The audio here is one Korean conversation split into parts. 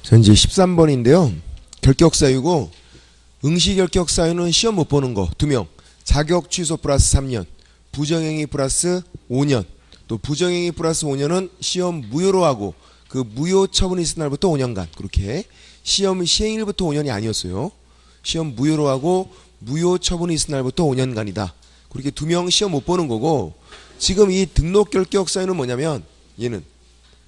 자, 이제 13번인데요. 결격사유고 응시결격사유는 시험 못 보는 거 2명, 자격 취소 플러스 3년, 부정행위 플러스 5년, 또 부정행위 플러스 5년은 시험 무효로 하고 그 무효 처분이 있을 날부터 5년간, 그렇게 시험 시행일부터 5년이 아니었어요. 시험 무효로 하고 무효 처분이 있을 날부터 5년간이다. 그렇게 2명 시험 못 보는 거고, 지금 이 등록 결격사유는 뭐냐면 얘는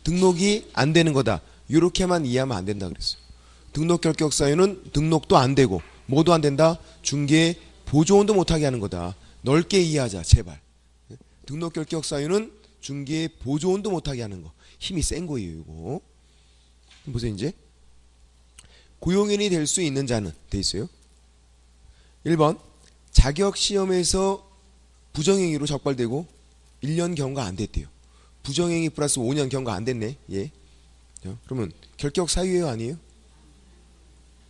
등록이 안 되는 거다. 이렇게만 이해하면 안 된다 그랬어요. 등록 결격사유는 등록도 안 되고 뭐도 안 된다. 중개 보조원도 못하게 하는 거다. 넓게 이해하자 제발. 등록 결격사유는 중개 보조원도 못하게 하는 거. 힘이 센 거예요 이거. 보세요 이제. 고용인이 될 수 있는 자는 돼 있어요. 1번 자격시험에서 부정행위로 적발되고 1년 경과 안 됐대요. 부정행위 플러스 5년 경과 안 됐네. 예. 그러면 결격사유예요 아니에요?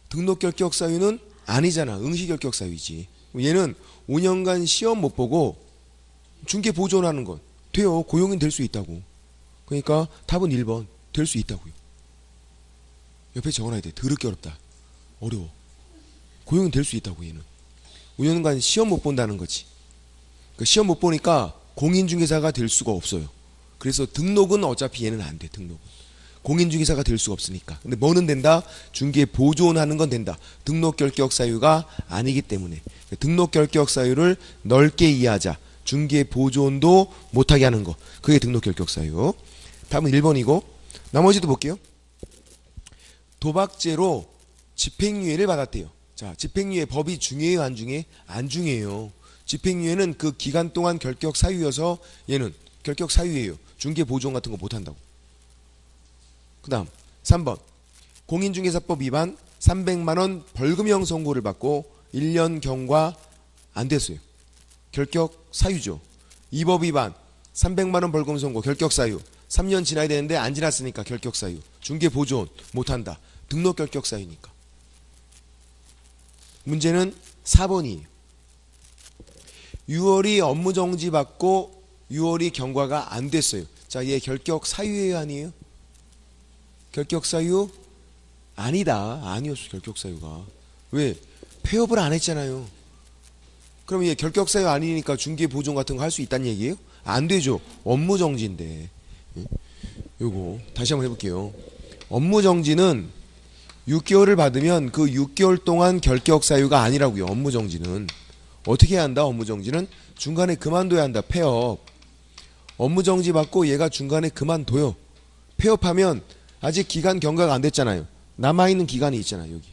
등록 결격사유는 아니잖아. 응시결격사유이지. 얘는 5년간 시험 못 보고 중개 보존하는 건 돼요. 고용인 될 수 있다고. 그러니까 답은 1번 될 수 있다고요. 옆에 적어놔야 돼. 더럽게 어렵다. 어려워. 고용인 될 수 있다고 얘는. 5년간 시험 못 본다는 거지. 그러니까 시험 못 보니까 공인중개사가 될 수가 없어요. 그래서 등록은 어차피 얘는 안 돼. 등록은. 공인중개사가 될 수가 없으니까. 근데 뭐는 된다? 중개 보존하는 건 된다. 등록 결격 사유가 아니기 때문에. 등록 결격 사유를 넓게 이해하자. 중개 보존도 못하게 하는 거. 그게 등록 결격 사유. 답은 1번이고 나머지도 볼게요. 도박죄로 집행유예를 받았대요. 자, 집행유예 법이 중요해요 안 중요해? 안 중요해요. 집행유예는 그 기간 동안 결격 사유여서 얘는 결격 사유예요. 중개 보존 같은 거 못한다고. 그 다음 3번 공인중개사법 위반 300만원 벌금형 선고를 받고 1년 경과 안 됐어요. 결격 사유죠. 이 법 위반 300만원 벌금 선고 결격 사유 3년 지나야 되는데 안 지났으니까 결격 사유. 중개 보존 못한다. 등록 결격 사유니까. 문제는 4번이에요. 6월이 업무정지 받고 6월이 경과가 안 됐어요. 자, 얘 결격 사유예요 아니에요? 결격 사유 아니다. 아니었어 결격 사유가. 왜? 폐업을 안 했잖아요. 그럼 얘 결격 사유 아니니까 중개 보존 같은 거 할 수 있다는 얘기예요? 안 되죠. 업무 정지인데. 요거 다시 한번 해볼게요. 업무 정지는 6개월을 받으면 그 6개월 동안 결격 사유가 아니라고요. 업무 정지는 어떻게 해야 한다? 업무 정지는 중간에 그만둬야 한다. 폐업. 업무 정지 받고 얘가 중간에 그만둬요. 폐업하면 아직 기간 경과가 안 됐잖아요. 남아있는 기간이 있잖아요. 여기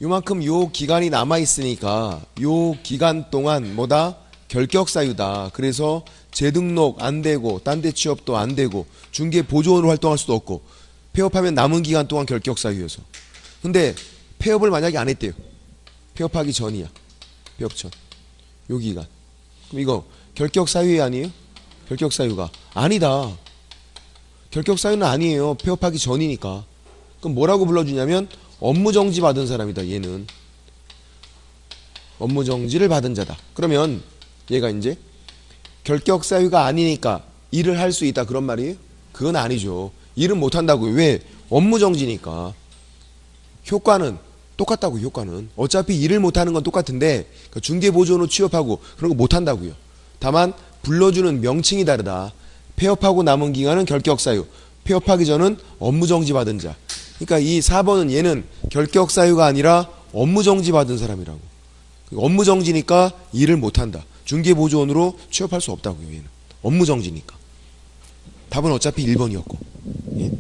요만큼 요 기간이 남아있으니까 요 기간 동안 뭐다? 결격사유다. 그래서 재등록 안 되고 딴 데 취업도 안 되고 중개 보조원으로 활동할 수도 없고 폐업하면 남은 기간 동안 결격사유여서. 근데 폐업을 만약에 안 했대요. 폐업하기 전이야. 폐업 전. 요 기간. 그럼 이거 결격사유 아니에요? 결격사유가 아니다. 결격사유는 아니에요. 폐업하기 전이니까. 그럼 뭐라고 불러주냐면 업무정지 받은 사람이다. 얘는 업무정지를 받은 자다. 그러면 얘가 이제 결격사유가 아니니까 일을 할 수 있다 그런 말이에요? 그건 아니죠. 일은 못한다고요. 왜? 업무정지니까. 효과는 똑같다고요. 효과는 어차피 일을 못하는 건 똑같은데 중개보조원으로 취업하고 그런 거 못한다고요. 다만 불러주는 명칭이 다르다. 폐업하고 남은 기간은 결격사유, 폐업하기 전은 업무정지 받은 자. 그러니까 이 4번은 얘는 결격사유가 아니라 업무정지 받은 사람이라고. 업무정지니까 일을 못한다. 중개보조원으로 취업할 수 없다고요. 얘는 업무정지니까. 답은 어차피 1번이었고. 예.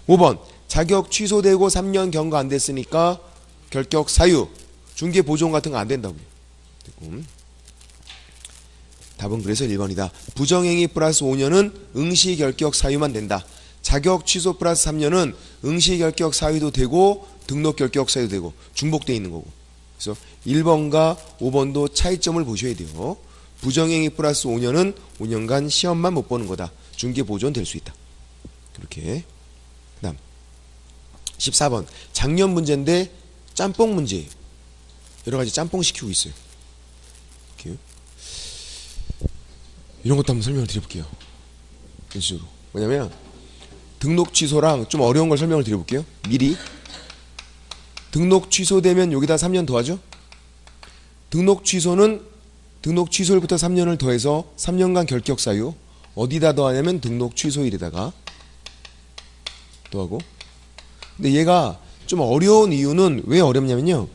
5번 자격 취소되고 3년 경과 안 됐으니까 결격사유, 중개보조원 같은 거 안 된다고요. 답은 그래서 1번이다. 부정행위 플러스 5년은 응시결격 사유만 된다. 자격 취소 플러스 3년은 응시결격 사유도 되고 등록결격 사유도 되고 중복되어 있는 거고. 그래서 1번과 5번도 차이점을 보셔야 돼요. 부정행위 플러스 5년은 5년간 시험만 못 보는 거다. 중개보존 될 수 있다. 그렇게. 그 다음 14번 작년 문제인데 짬뽕 문제예요. 여러 가지 짬뽕 시키고 있어요. 이렇게. 이런 것도 한번 설명을 드려볼게요. 연수로. 뭐냐면 등록 취소랑 좀 어려운 걸 설명을 드려볼게요. 미리. 등록 취소되면 여기다 3년 더하죠. 등록 취소는 등록 취소일부터 3년을 더해서 3년간 결격 사유 어디다 더하냐면 등록 취소일에다가 더하고. 근데 얘가 좀 어려운 이유는 왜 어렵냐면요.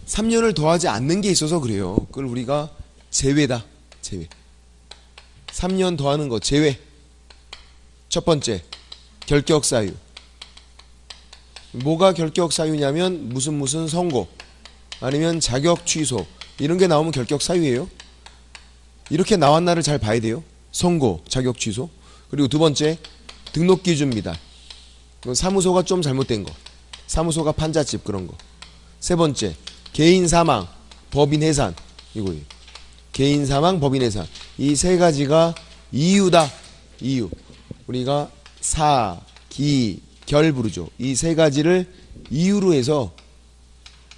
3년을 더하지 않는 게 있어서 그래요. 그걸 우리가 제외다. 제외. 3년 더하는 거 제외. 첫 번째, 결격 사유. 뭐가 결격 사유냐면 무슨 선고 아니면 자격 취소 이런 게 나오면 결격 사유예요. 이렇게 나왔나를 잘 봐야 돼요. 선고, 자격 취소. 그리고 두 번째, 등록 기준 미달. 사무소가 좀 잘못된 거. 사무소가 판잣집 그런 거. 세 번째, 개인 사망, 법인 해산. 이거예요. 개인 사망, 법인 해산. 이 세 가지가 이유다. 이유. 우리가 사, 기, 결 부르죠. 이 세 가지를 이유로 해서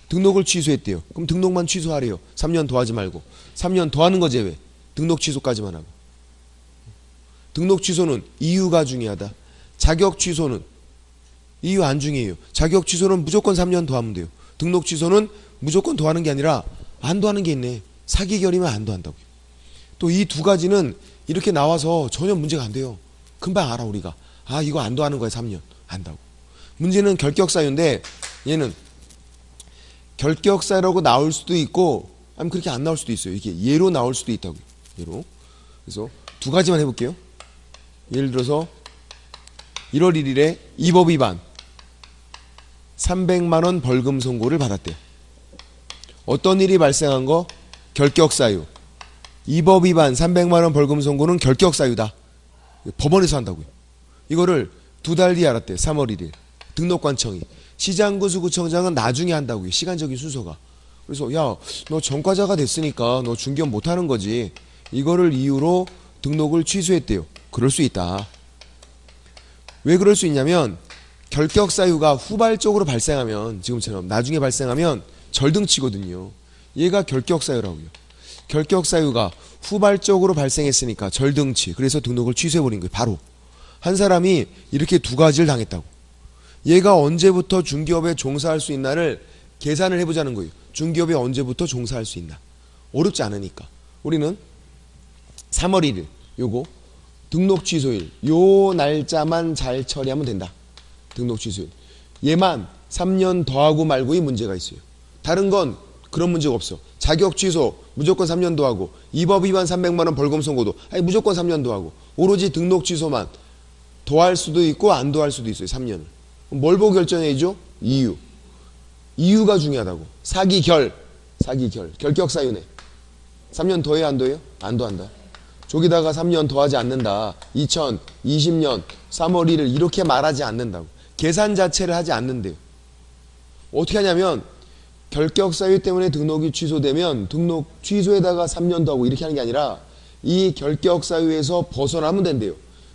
등록을 취소했대요. 그럼 등록만 취소하래요. 3년 더하지 말고. 3년 더하는 거 제외. 등록 취소까지만 하고. 등록 취소는 이유가 중요하다. 자격 취소는 이유 안 중요해요. 자격 취소는 무조건 3년 더하면 돼요. 등록 취소는 무조건 더하는 게 아니라 안 더하는 게 있네. 사기결이면 안 더한다고요. 또 이 두 가지는 이렇게 나와서 전혀 문제가 안 돼요. 금방 알아 우리가. 아 이거 안 더하는 거야 3년. 안다고. 문제는 결격사유인데 얘는 결격사유라고 나올 수도 있고 아니면 그렇게 안 나올 수도 있어요. 이게 예로 나올 수도 있다고요. 예로. 그래서 두 가지만 해볼게요. 예를 들어서 1월 1일에 이 법 위반 300만 원 벌금 선고를 받았대요. 어떤 일이 발생한 거? 결격사유. 이 법 위반 300만 원 벌금 선고는 결격사유다. 법원에서 한다고요. 이거를 2달 뒤에 알았대요. 3월 1일. 등록관청이. 시장구수구청장은 나중에 한다고요. 시간적인 순서가. 그래서 야, 너 전과자가 됐으니까 너 중견 못하는 거지. 이거를 이유로 등록을 취소했대요. 그럴 수 있다. 왜 그럴 수 있냐면 결격사유가 후발적으로 발생하면 지금처럼 나중에 발생하면 절등치거든요. 얘가 결격사유라고요. 결격사유가 후발적으로 발생했으니까 절등치. 그래서 등록을 취소해버린 거예요. 바로. 한 사람이 이렇게 두 가지를 당했다고. 얘가 언제부터 중기업에 종사할 수 있나를 계산을 해보자는 거예요. 중기업에 언제부터 종사할 수 있나. 어렵지 않으니까. 우리는 3월 1일 요거 등록 취소일 요 날짜만 잘 처리하면 된다. 등록 취소일. 얘만 3년 더하고 말고의 문제가 있어요. 다른 건 그런 문제가 없어. 자격 취소 무조건 3년 더하고 이 법 위반 300만 원 벌금 선고도 아니 무조건 3년 더하고 오로지 등록 취소만 더할 수도 있고 안 더할 수도 있어요. 3년을. 뭘 보고 결정해야죠? 이유. 이유가 중요하다고. 사기결. 결격사유네. 3년 더해야 안 더해요? 안 더한다. 저기다가 3년 더하지 않는다. 2020년 3월 1일 이렇게 말하지 않는다고. 계산 자체를 하지 않는데요. 어떻게 하냐면 결격사유 때문에 등록이 취소되면 등록 취소에다가 3년 더하고 이렇게 하는 게 아니라 이 결격사유에서 벗어나면 된대요.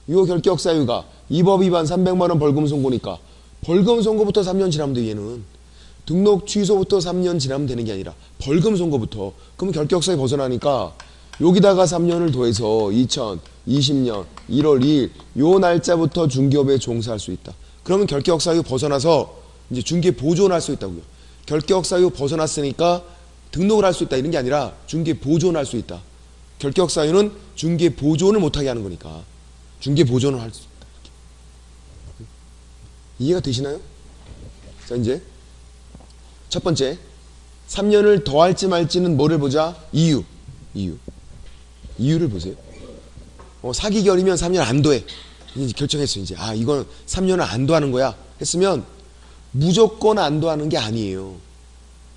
이 결격사유가 이 법 위반 300만 원 벌금 선고니까 벌금 선고부터 3년 지나면 돼. 얘는 등록 취소부터 3년 지나면 되는 게 아니라 벌금 선고부터. 그럼 결격사유 벗어나니까 여기다가 3년을 더해서 2020년 1월 2일 요 날짜부터 중기업에 종사할 수 있다. 그러면 결격사유 벗어나서 이제 중개 보존을 할 수 있다고요. 결격사유 벗어났으니까 등록을 할 수 있다 이런 게 아니라 중개 보존할 수 있다. 결격사유는 중개 보존을 못하게 하는 거니까 중개 보존을 할 수 있다. 이해가 되시나요? 자 이제 첫 번째 3년을 더할지 말지는 뭐를 보자? 이유를 보세요. 사기결이면 3년 안 더해. 이제 결정했어. 이제 이건 3년을 안 더하는 거야 했으면 무조건 안 더하는 게 아니에요.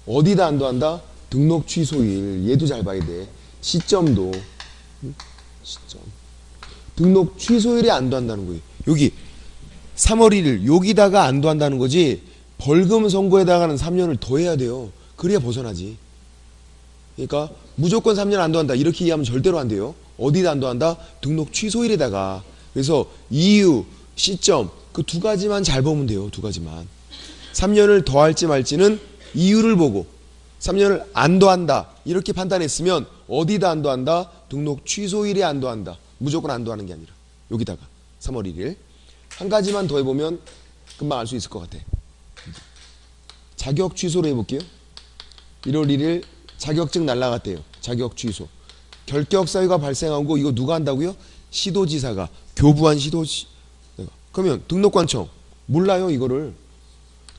어디다 안 더한다? 등록 취소일. 얘도 잘 봐야 돼. 시점. 등록 취소일에 안 더한다는 거예요. 여기 3월 1일 여기다가 안 더한다는 거지 벌금 선고에다가는 3년을 더해야 돼요. 그래야 벗어나지. 그러니까 무조건 3년 안 더한다 이렇게 이해하면 절대로 안 돼요. 어디다 안 더한다? 등록 취소일에다가. 그래서 이유, 시점 그 두 가지만 잘 보면 돼요. 두 가지만. 3년을 더할지 말지는 이유를 보고 3년을 안 더한다 이렇게 판단했으면 어디다 안 더한다? 등록 취소일에 안 더한다. 무조건 안 더하는 게 아니라 여기다가 3월 1일 한 가지만 더 해보면 금방 알 수 있을 것 같아. 자격 취소로 해볼게요. 1월 1일 자격증 날라갔대요. 자격 취소. 결격 사유가 발생하고 이거 누가 한다고요? 시도지사가. 교부한 시도지. 그러면 등록관청 몰라요 이거를.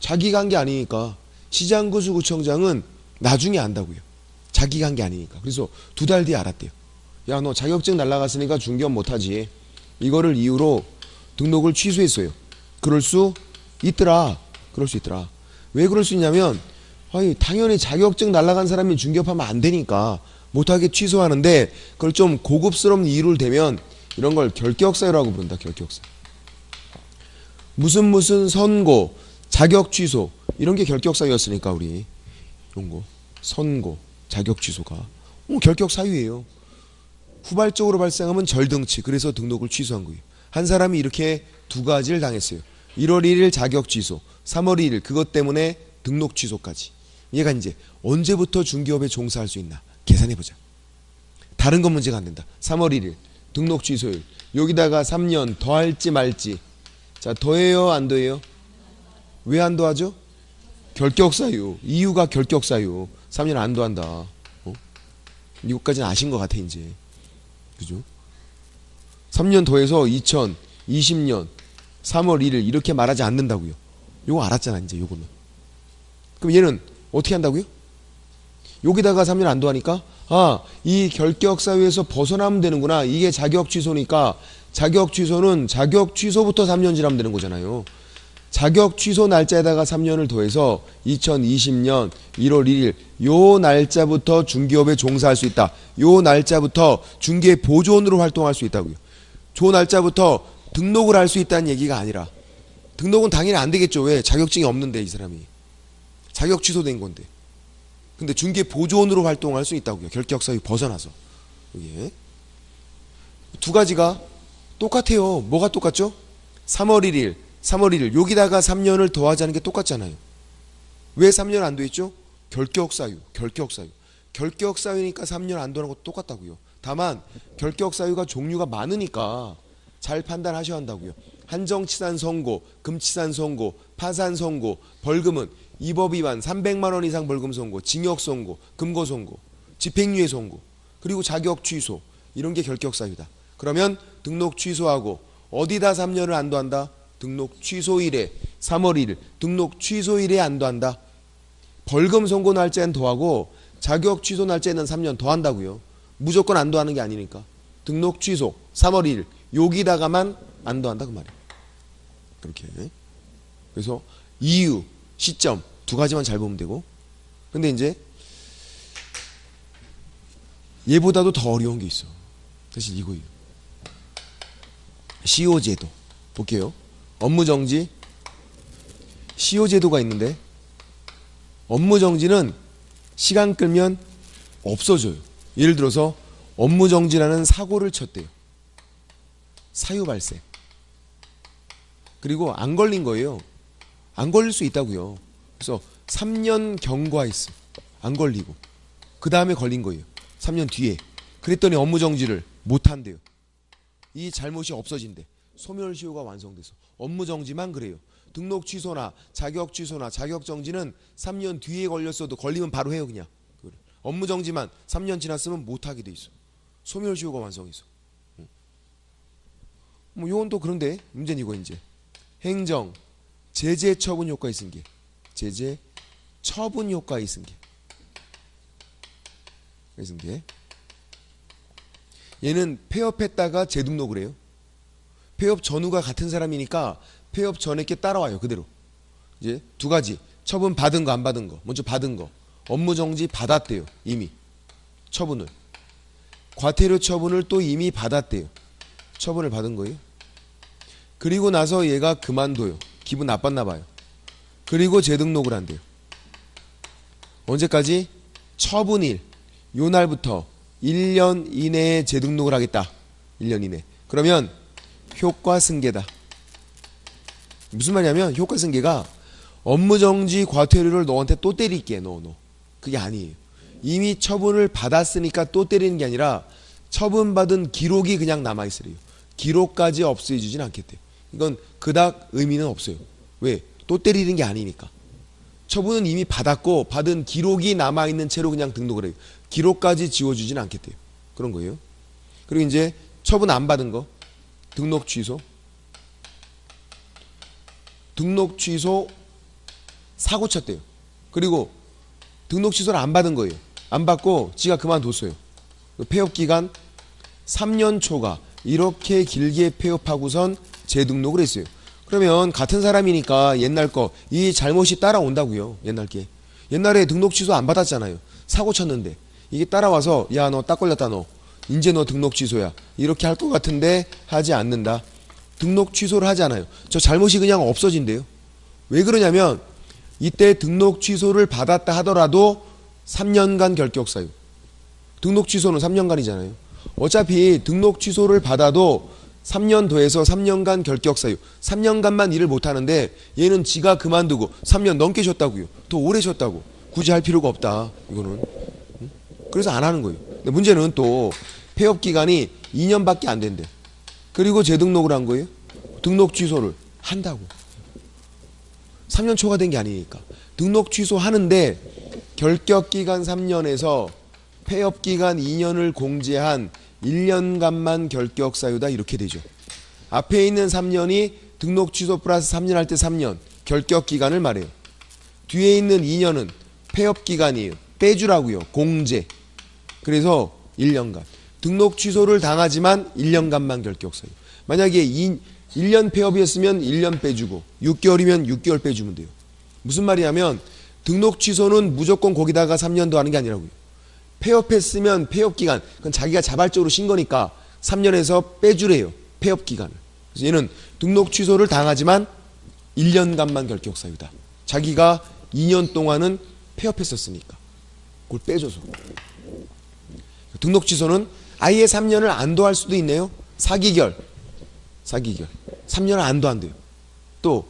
자기가 한 게 아니니까. 시장구수구청장은 나중에 안다고요. 자기가 한 게 아니니까. 그래서 2달 뒤에 알았대요. 야, 너 자격증 날라갔으니까 중개업 못하지. 이거를 이유로 등록을 취소했어요. 그럴 수 있더라. 그럴 수 있더라. 왜 그럴 수 있냐면 아니, 당연히 자격증 날라간 사람이 중개업하면 안 되니까 못하게 취소하는데 그걸 좀 고급스러운 이유를 대면 이런 걸 결격사유라고 부른다. 결격사유. 무슨 선고, 자격 취소 이런 게 결격사유였으니까 우리 이런 거 선고, 자격 취소가 결격사유예요. 후발적으로 발생하면 절등치. 그래서 등록을 취소한 거예요. 한 사람이 이렇게 2가지를 당했어요. 1월 1일 자격 취소, 3월 1일 그것 때문에 등록 취소까지. 얘가 이제 언제부터 중개업에 종사할 수 있나 계산해보자. 다른 건 문제가 안 된다. 3월 1일 등록 취소일. 여기다가 3년 더할지 말지. 자, 더해요 안 더해요? 왜 안 더하죠? 결격사유. 이유가 결격사유. 3년 안 더한다. 이것까지는 아신 것 같아 이제. 그죠? 3년 더해서 2020년 3월 1일 이렇게 말하지 않는다고요. 요거 알았잖아 이제 요거는. 그럼 얘는 어떻게 한다고요? 여기다가 3년 안 더하니까 이 결격사유에서 벗어나면 되는구나. 이게 자격 취소니까 자격 취소는 자격 취소부터 3년 지나면 되는 거잖아요. 자격 취소 날짜에다가 3년을 더해서 2020년 1월 1일 요 날짜부터 중개업에 종사할 수 있다. 요 날짜부터 중개 보조원으로 활동할 수 있다고요. 저 날짜부터 등록을 할 수 있다는 얘기가 아니라 등록은 당연히 안 되겠죠. 왜? 자격증이 없는데 이 사람이. 자격 취소된 건데. 근데 중개 보조원으로 활동할 수 있다고요. 결격사유 벗어나서. 예. 2가지가 똑같아요. 뭐가 똑같죠? 3월 1일 여기다가 3년을 더하자는 게 똑같잖아요. 왜 3년 안 더했죠? 결격사유. 결격사유니까 3년 안 더하는 것도 똑같다고요. 다만 결격사유가 종류가 많으니까 잘 판단하셔야 한다고요. 한정치산 선고, 금치산 선고, 파산 선고, 벌금은 이법 위반 300만 원 이상 벌금 선고, 징역 선고, 금고 선고, 집행유예 선고, 그리고 자격 취소 이런 게 결격사유다. 그러면 등록 취소하고 어디다 3년을 안 더한다? 등록 취소일에 3월 1일 등록 취소일에 안 더한다. 벌금 선고 날짜엔 더하고 자격 취소 날짜에는 3년 더한다고요. 무조건 안 더하는 게 아니니까. 등록 취소 3월 1일 여기다가만 안 더한다 그 말이에요. 그렇게. 그래서 이유, 시점 2가지만 잘 보면 되고. 근데 이제 얘보다도 더 어려운 게 있어. 사실 이거예요. 시효제도 볼게요. 업무정지 시효제도가 있는데 업무정지는 시간 끌면 없어져요. 예를 들어서 업무정지라는 사고를 쳤대요. 사유 발생. 그리고 안 걸린 거예요. 안 걸릴 수 있다고요. 그래서 3년 경과했어. 안 걸리고. 그 다음에 걸린 거예요. 3년 뒤에. 그랬더니 업무정지를 못한대요. 이 잘못이 없어진대. 소멸시효가 완성돼서. 업무정지만 그래요. 등록 취소나 자격 취소나 자격 정지는 3년 뒤에 걸렸어도 걸리면 바로 해요 그냥. 업무정지만 3년 지났으면 못하게 돼 있어. 소멸시효가 완성해서. 뭐 요건 또 그런데 문제는 이거 이제 행정 제재 처분 효과 있은 게 제재 처분 효과 있은 게 얘는 폐업했다가 재등록을 해요. 폐업 전후가 같은 사람이니까 폐업 전에 게 따라와요 그대로. 이제 2가지 처분 받은 거 안 받은 거. 먼저 받은 거 업무정지 받았대요. 이미 처분을. 과태료 처분을 또 이미 받았대요. 처분을 받은 거예요. 그리고 나서 얘가 그만둬요. 기분 나빴나 봐요. 그리고 재등록을 한대요. 언제까지? 처분일 요 날부터 1년 이내에 재등록을 하겠다. 1년 이내. 그러면 효과승계다. 무슨 말이냐면 효과승계가 업무정지 과태료를 너한테 또 때릴게. 너 그게 아니에요. 이미 처분을 받았으니까 또 때리는 게 아니라 처분받은 기록이 그냥 남아있으래요. 기록까지 없애주진 않겠대요. 이건 그닥 의미는 없어요. 왜? 또 때리는 게 아니니까. 처분은 이미 받았고 받은 기록이 남아있는 채로 그냥 등록을 해요. 기록까지 지워주진 않겠대요. 그런 거예요. 그리고 이제 처분 안 받은 거 등록 취소, 등록 취소 사고 쳤대요. 그리고 등록 취소를 안 받은 거예요. 안 받고 지가 그만뒀어요. 폐업 기간 3년 초과 이렇게 길게 폐업하고선 재등록을 했어요. 그러면 같은 사람이니까 옛날 거 이 잘못이 따라온다고요. 옛날 게. 옛날에 등록 취소 안 받았잖아요. 사고 쳤는데 이게 따라와서 야 너 딱 걸렸다 너. 이제 너 등록 취소야. 이렇게 할 것 같은데 하지 않는다. 등록 취소를 하지 않아요. 저 잘못이 그냥 없어진대요. 왜 그러냐면 이때 등록 취소를 받았다 하더라도 3년간 결격 사유. 등록 취소는 3년간이잖아요. 어차피 등록 취소를 받아도 3년 더해서 3년간 결격 사유. 3년간만 일을 못하는데 얘는 지가 그만두고 3년 넘게 쉬었다고요. 더 오래 쉬었다고. 굳이 할 필요가 없다. 이거는. 그래서 안 하는 거예요. 근데 문제는 또 폐업 기간이 2년밖에 안 된대. 그리고 재등록을 한 거예요. 등록 취소를 한다고. 3년 초과된 게 아니니까. 등록 취소하는데 결격 기간 3년에서 폐업 기간 2년을 공제한 1년간만 결격 사유다 이렇게 되죠. 앞에 있는 3년이 등록 취소 플러스 3년 할 때 3년 결격 기간을 말해요. 뒤에 있는 2년은 폐업 기간이에요. 빼주라고요. 공제. 그래서 1년간. 등록 취소를 당하지만 1년간만 결격 사유. 만약에 1년 폐업이었으면 1년 빼주고 6개월이면 6개월 빼주면 돼요. 무슨 말이냐면 등록 취소는 무조건 거기다가 3년 더 하는 게 아니라고요. 폐업했으면 폐업기간, 그건 자기가 자발적으로 신 거니까 3년에서 빼주래요. 폐업기간을. 그래서 얘는 등록 취소를 당하지만 1년간만 결격 사유다. 자기가 2년 동안은 폐업했었으니까 그걸 빼줘서. 등록 취소는 아예 3년을 안도할 수도 있네요. 사기결. 3년을 안도한대요. 또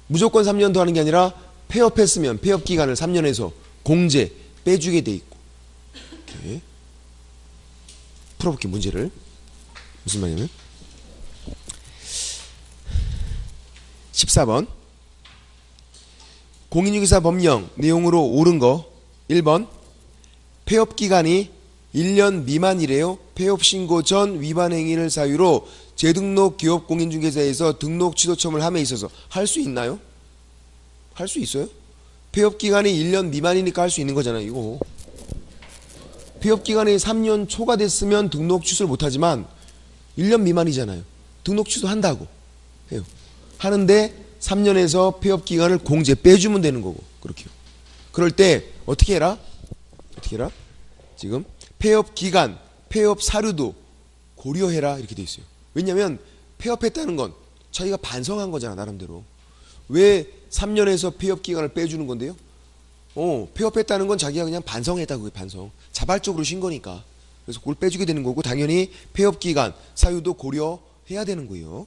무조건 3년 더 하는 게 아니라 폐업했으면 폐업기간을 3년에서 공제 빼주게 돼 있고. 이렇게 풀어볼게요. 문제를. 무슨 말이냐면 14번 공인중개사 법령 내용으로 옳은 거 1번 폐업기간이 1년 미만이래요. 폐업신고 전 위반 행위를 사유로 재등록 기업 공인중개사에서 등록 취소 처분을 함에 있어서 할 수 있나요? 할 수 있어요? 폐업기간이 1년 미만이니까 할 수 있는 거잖아요. 이거 폐업기간이 3년 초과됐으면 등록 취소를 못하지만 1년 미만이잖아요. 등록 취소한다고 해요. 하는데 3년에서 폐업기간을 공제 빼주면 되는 거고. 그렇게요. 그럴 때 어떻게 해라? 지금 폐업기간, 폐업사유도 고려해라 이렇게 돼 있어요. 왜냐하면 폐업했다는 건 자기가 반성한 거잖아. 나름대로. 왜 3년에서 폐업기간을 빼주는 건데요? 폐업했다는 건 자기가 그냥 반성했다고. 반성. 자발적으로 쉰 거니까. 그래서 그걸 빼주게 되는 거고 당연히 폐업기간, 사유도 고려해야 되는 거예요.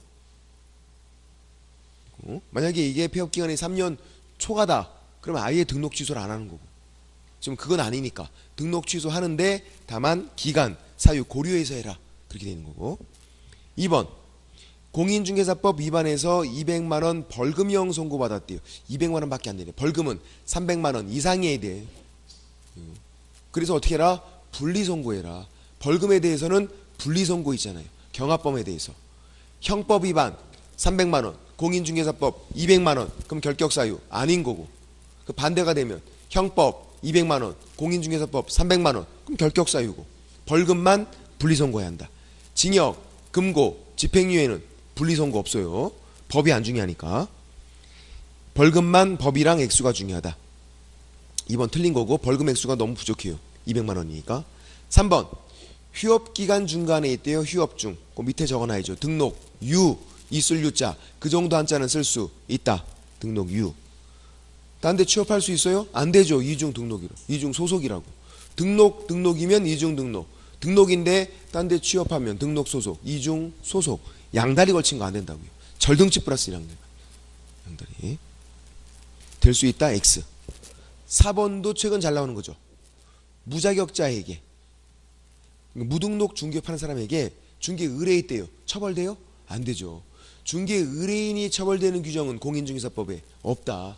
만약에 이게 폐업기간이 3년 초과다. 그러면 아예 등록 취소를 안 하는 거고. 지금 그건 아니니까 등록 취소하는데 다만 기간, 사유 고려해서 해라. 그렇게 되는 거고. 2번 공인중개사법 위반해서 200만원 벌금형 선고받았대요. 200만원 밖에 안 되네. 벌금은 300만원 이상이어야 돼. 그래서 어떻게 해라? 분리선고해라. 벌금에 대해서는 분리선고 있잖아요. 경합범에 대해서. 형법 위반 300만원, 공인중개사법 200만원, 그럼 결격사유 아닌 거고. 그 반대가 되면 형법 200만원, 공인중개사법 300만원, 그럼 결격사유고. 벌금만 분리선고해야 한다. 징역, 금고, 집행유예는 분리선고 없어요. 법이 안 중요하니까. 벌금만 법이랑 액수가 중요하다. 2번 틀린 거고 벌금 액수가 너무 부족해요. 200만원이니까. 3번 휴업기간 중간에 있대요. 휴업중. 그 밑에 적어놔야죠. 등록, 유, 있을 유자. 그 정도 한자는 쓸 수 있다. 등록, 유. 딴 데 취업할 수 있어요? 안 되죠. 이중 등록이라. 이중 소속이라고. 등록이면 이중 등록. 등록인데 딴 데 취업하면 등록 소속. 이중 소속. 양다리 걸친 거 안 된다고요. 절등치 플러스 양다리. 될 수 있다. X. 4번도 최근 잘 나오는 거죠. 무자격자에게 무등록 중개업 하는 사람에게 중개 의뢰했대요. 처벌돼요? 안 되죠. 중개 의뢰인이 처벌되는 규정은 공인중개사법에 없다.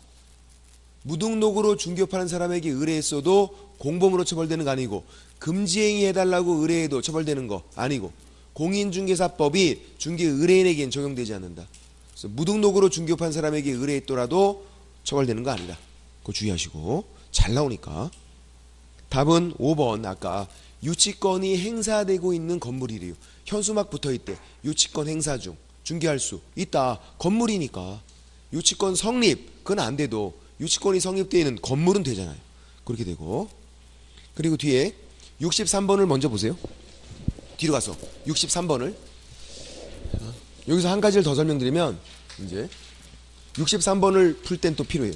무등록으로 중개업하는 사람에게 의뢰했어도 공범으로 처벌되는 거 아니고, 금지행위 해달라고 의뢰해도 처벌되는 거 아니고, 공인중개사법이 중개 의뢰인에겐 적용되지 않는다. 그래서 무등록으로 중개업하는 사람에게 의뢰했더라도 처벌되는 거 아니다. 그거 주의하시고. 잘 나오니까. 답은 5번. 아까 유치권이 행사되고 있는 건물이래요. 현수막 붙어있대. 유치권 행사 중 중개할 수 있다. 건물이니까. 유치권 성립 그건 안 돼도 유치권이 성립되어 있는 건물은 되잖아요. 그렇게 되고. 그리고 뒤에 63번을 먼저 보세요. 뒤로 가서 63번을. 여기서 한 가지를 더 설명드리면, 이제 63번을 풀 땐 또 필요해요.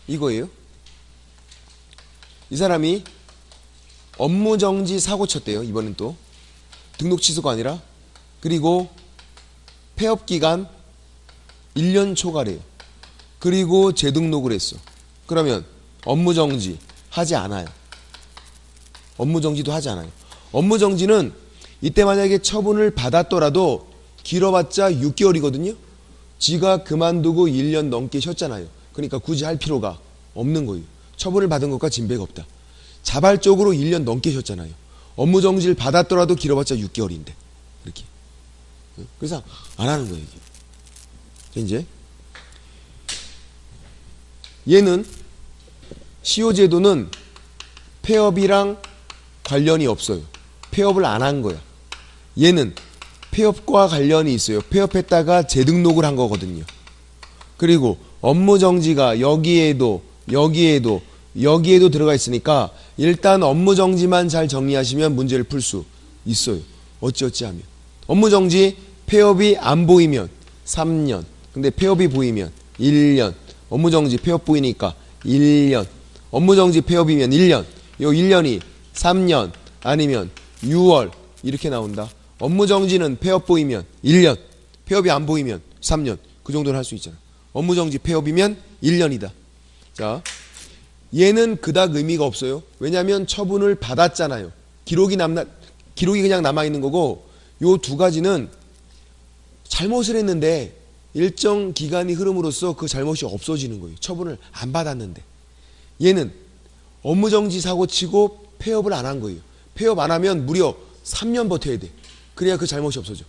이거예요. 이 사람이 업무정지 사고 쳤대요. 이번엔 또 등록 취소가 아니라. 그리고 폐업기간 1년 초과래요. 그리고 재등록을 했어. 그러면 업무정지 하지 않아요. 업무정지도 하지 않아요. 업무정지는 이때 만약에 처분을 받았더라도 길어봤자 6개월이거든요. 지가 그만두고 1년 넘게 쉬었잖아요. 그러니까 굳이 할 필요가 없는 거예요. 처분을 받은 것과 진배가 없다. 자발적으로 1년 넘게 쉬었잖아요. 업무정지를 받았더라도 길어봤자 6개월인데. 그렇게. 그래서 안 하는 거예요. 이제 얘는 시효제도는 폐업이랑 관련이 없어요. 폐업을 안 한 거야. 얘는 폐업과 관련이 있어요. 폐업했다가 재등록을 한 거거든요. 그리고 업무정지가 여기에도 들어가 있으니까 일단 업무정지만 잘 정리하시면 문제를 풀 수 있어요. 어찌어찌 하면. 업무정지 폐업이 안 보이면 3년. 근데 폐업이 보이면 1년. 업무정지 폐업 보이니까 1년. 업무정지 폐업이면 1년. 요 1년이 3년 아니면 6월 이렇게 나온다. 업무정지는 폐업 보이면 1년. 폐업이 안 보이면 3년. 그 정도는 할 수 있잖아. 업무정지 폐업이면 1년이다. 자, 얘는 그닥 의미가 없어요. 왜냐하면 처분을 받았잖아요. 기록이 그냥 남아있는 거고, 요 두 가지는 잘못을 했는데 일정 기간이 흐름으로써 그 잘못이 없어지는 거예요. 처분을 안 받았는데. 얘는 업무정지 사고 치고 폐업을 안 한 거예요. 폐업 안 하면 무려 3년 버텨야 돼. 그래야 그 잘못이 없어져.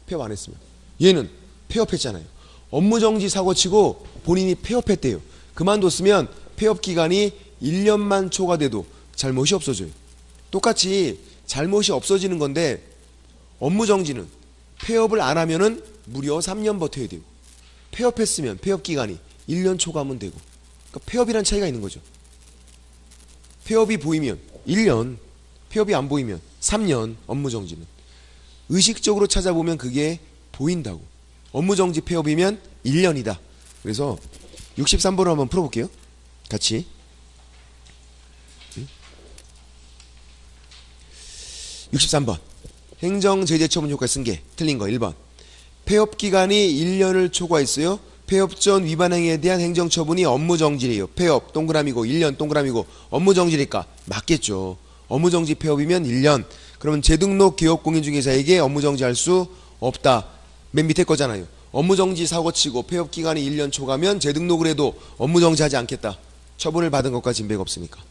폐업 안 했으면. 얘는 폐업했잖아요. 업무정지 사고 치고 본인이 폐업했대요. 그만뒀으면 폐업 기간이 1년만 초과돼도 잘못이 없어져요. 똑같이 잘못이 없어지는 건데, 업무정지는 폐업을 안 하면은 무려 3년 버텨야 돼요. 폐업했으면 폐업 기간이 1년 초과하면 되고. 그러니까 폐업이란 차이가 있는 거죠. 폐업이 보이면 1년, 폐업이 안 보이면 3년. 업무정지는 의식적으로 찾아보면 그게 보인다고. 업무정지 폐업이면 1년이다. 그래서 63번을 한번 풀어볼게요. 같이. 63번. 행정제재처분 효과 쓴 게 틀린 거 1번. 폐업기간이 1년을 초과했어요. 폐업 전 위반 행위에 대한 행정처분이 업무정지래요. 폐업 동그라미고 1년 동그라미고 업무정지니까 맞겠죠. 업무정지 폐업이면 1년. 그러면 재등록 기업공인중개사에게 업무정지할 수 없다. 맨 밑에 거잖아요. 업무정지 사고치고 폐업기간이 1년 초과면 재등록을 해도 업무정지하지 않겠다. 처분을 받은 것과 진배가 없으니까.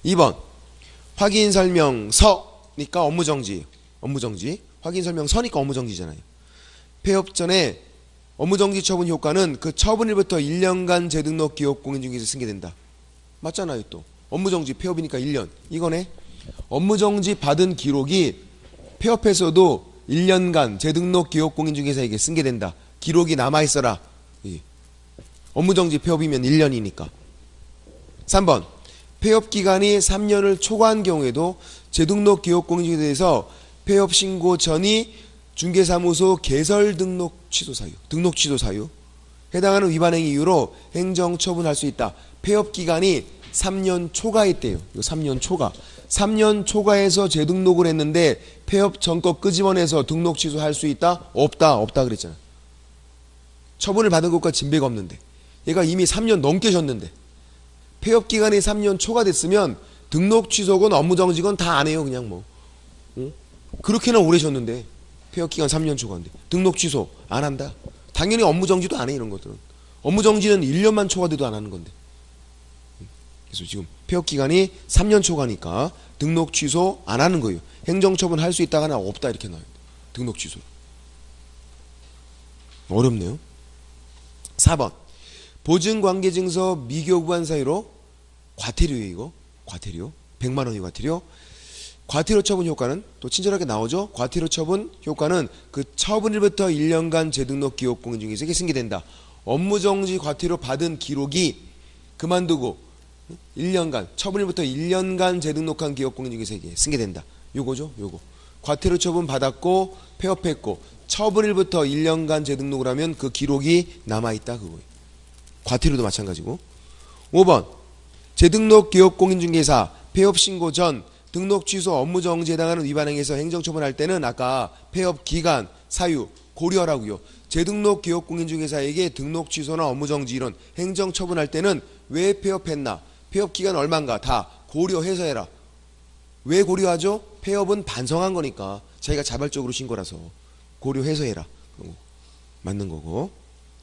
2번. 확인설명서니까 업무정지. 확인설명서니까 업무정지잖아요. 폐업 전에 업무정지 처분 효과는 그 처분일부터 1년간 재등록 기업공인중개사에 승계된다. 맞잖아요. 또 업무정지 폐업이니까 1년. 이거네. 업무정지 받은 기록이 폐업해서도 1년간 재등록 기업공인중개사에게 승계된다. 기록이 남아있어라. 업무정지 폐업이면 1년이니까. 3번. 폐업기간이 3년을 초과한 경우에도 재등록 기업공인중개사에서 폐업 신고 전이 중개사무소 개설 등록 취소 사유 해당하는 위반행위 이유로 행정처분할 수 있다. 폐업기간이 3년 초과했대요. 3년 초과. 3년 초과해서 재등록을 했는데 폐업 전 거 끄집어내서 등록 취소할 수 있다? 없다 그랬잖아. 처분을 받은 것과 진배가 없는데, 얘가 이미 3년 넘게 쉬었는데, 폐업기간이 3년 초과됐으면 등록 취소건 업무정지건 다 안 해요. 그냥 뭐 그렇게나 오래 쉬었는데 폐업기간 3년 초과인데 등록 취소 안 한다. 당연히 업무정지도 안 해, 이런 것들은. 업무정지는 1년만 초과돼도 안 하는 건데. 그래서 지금 폐업기간이 3년 초과니까 등록 취소 안 하는 거예요. 행정처분 할 수 있다가는 없다 이렇게 나와요. 등록 취소. 어렵네요. 4번 보증관계증서 미교부한 사유로 과태료예요. 이거 과태료 100만원이 과태료. 과태료 처분 효과는 또 친절하게 나오죠. 과태료 처분 효과는 그 처분일부터 1년간 재등록 기업공인중개사에게 승계된다. 업무정지 과태료 받은 기록이 그만두고 1년간 처분일부터 1년간 재등록한 기업공인중개사에게 승계된다. 요거죠. 요거 과태료 처분 받았고 폐업했고 처분일부터 1년간 재등록을 하면 그 기록이 남아있다 그거예요. 과태료도 마찬가지고. 5번 재등록 기업공인중개사 폐업신고 전 등록 취소 업무정지에 해당하는 위반 행위에서 행정처분할 때는 아까 폐업기간 사유 고려하라고요. 재등록 기업공인중개사에게 등록 취소나 업무정지 이런 행정처분할 때는 왜 폐업했나 폐업기간 얼마인가 다 고려해서 해라. 왜 고려하죠? 폐업은 반성한 거니까 자기가 자발적으로 신고라서 고려해서 해라. 맞는 거고.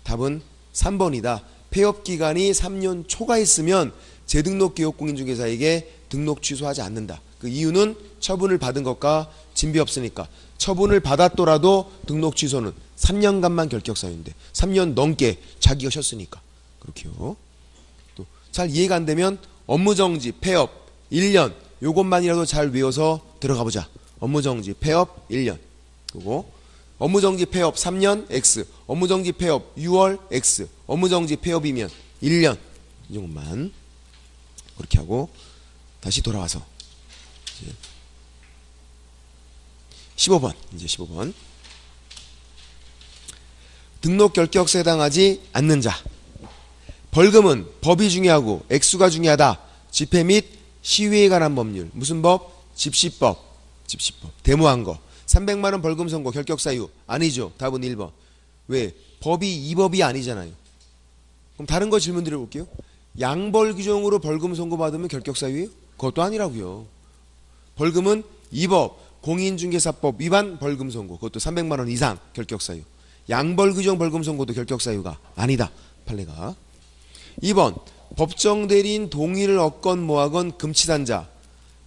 답은 3번이다. 폐업기간이 3년 초과했으면 재등록 기업공인중개사에게 등록 취소하지 않는다. 그 이유는 처분을 받은 것과 진비 없으니까. 처분을 받았더라도 등록 취소는 3년간만 결격사유인데 3년 넘게 자기가 쉬었으니까 그렇게요. 또 잘 이해가 안 되면 업무정지, 폐업 1년 요것만이라도 잘 외워서 들어가 보자. 업무정지, 폐업 1년. 그리고 업무정지, 폐업 3년 X. 업무정지, 폐업 6월 X. 업무정지, 폐업이면 1년. 이 정도만 그렇게 하고 다시 돌아와서 15번 이제 15번 등록 결격서에 해당하지 않는 자. 벌금은 법이 중요하고 액수가 중요하다. 집회 및 시위에 관한 법률. 무슨 법? 집시법. 데모한 거. 300만원 벌금 선고 결격사유. 아니죠. 답은 1번. 왜? 법이 이 법이 아니잖아요. 그럼 다른 거 질문 드려볼게요. 양벌 규정으로 벌금 선고받으면 결격사유예요? 그것도 아니라고요. 벌금은 이 법 공인중개사법 위반 벌금 선고. 그것도 300만원 이상 결격사유. 양벌 규정 벌금 선고도 결격사유가 아니다. 판례가. 2번 법정 대리인 동의를 얻건 뭐하건 금치산자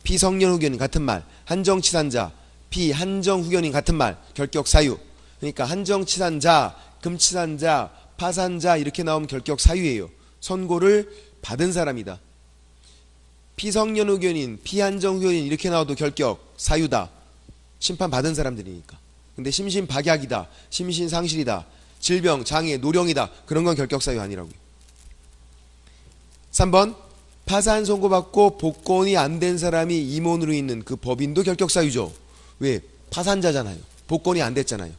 피성년 후견인 같은 말. 한정치산자 피한정 후견인 같은 말. 결격사유. 그러니까 한정치산자 금치산자 파산자 이렇게 나오면 결격사유예요. 선고를 받은 사람이다. 피성년 후견인 피한정 후견인 이렇게 나와도 결격사유다. 심판 받은 사람들이니까. 근데 심신박약이다 심신상실이다 질병 장애 노령이다 그런 건 결격사유 아니라고요. 3번 파산 선고받고 복권이 안 된 사람이 임원으로 있는 그 법인도 결격사유죠. 왜? 파산자잖아요. 복권이 안 됐잖아요.